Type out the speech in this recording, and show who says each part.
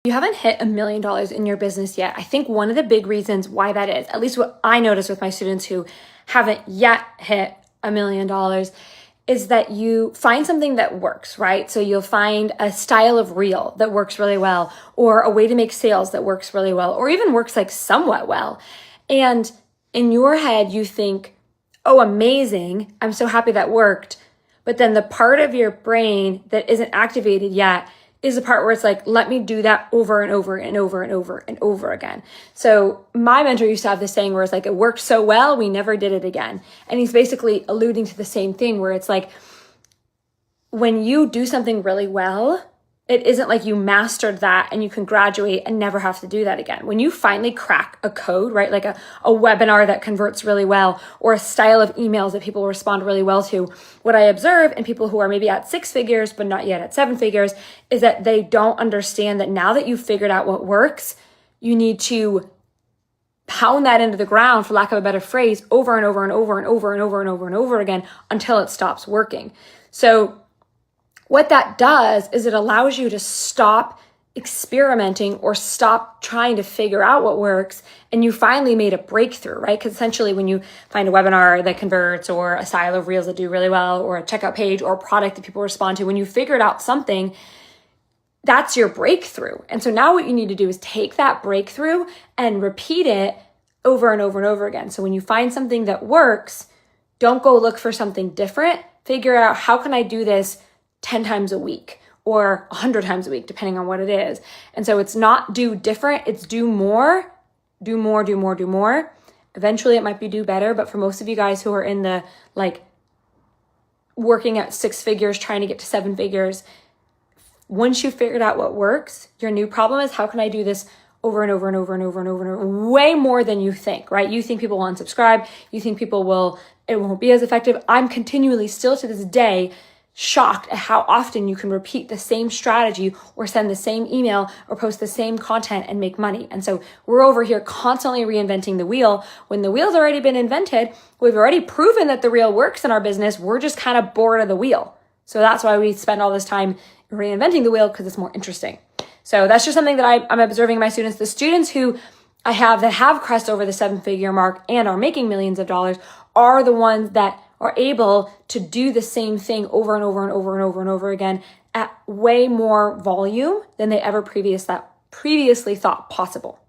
Speaker 1: You haven't hit $1 million in your business yet. I think one of the big reasons why that is, at least what I notice with my students who haven't yet hit $1 million, is that you find something that works, right? So you'll find a style of reel that works really well, or a way to make sales that works really well, or even works like somewhat well. And in your head, you think, oh, amazing, I'm so happy that worked. But then the part of your brain that isn't activated yet is the part where it's like, let me do that over and over and over and over and over again. So my mentor used to have this saying where it's like, it worked so well, we never did it again. And he's basically alluding to the same thing where it's like, when you do something really well, it isn't like you mastered that and you can graduate and never have to do that again. When you finally crack a code, right? Like a webinar that converts really well, or a style of emails that people respond really well to, what I observe in people who are maybe at 6 figures, but not yet at 7 figures, is that they don't understand that now that you've figured out what works, you need to pound that into the ground, for lack of a better phrase, over and over and over and over and over and over and over again until it stops working. So what that does is it allows you to stop experimenting or stop trying to figure out what works, and you finally made a breakthrough, right? Because essentially when you find a webinar that converts, or a style of reels that do really well, or a checkout page, or a product that people respond to, when you figured out something, that's your breakthrough. And so now what you need to do is take that breakthrough and repeat it over and over and over again. So when you find something that works, don't go look for something different. Figure out, how can I do this 10 times a week or 100 times a week, depending on what it is. And so it's not do different, it's do more, do more, do more, do more. Eventually it might be do better, but for most of you guys who are in the like working at 6 figures, trying to get to 7 figures, once you've figured out what works, your new problem is, how can I do this over and over and over and over and over and over, way more than you think, right? You think people will unsubscribe, you think it won't be as effective. I'm continually, still to this day, shocked at how often you can repeat the same strategy, or send the same email, or post the same content and make money. And so we're over here constantly reinventing the wheel. When the wheel's already been invented, we've already proven that the wheel works in our business. We're just kind of bored of the wheel. So that's why we spend all this time reinventing the wheel, because it's more interesting. So that's just something that I'm observing in my students. The students who I have that have crossed over the 7-figure mark and are making millions of dollars are the ones that are able to do the same thing over and over and over and over and over again at way more volume than they ever previously thought possible.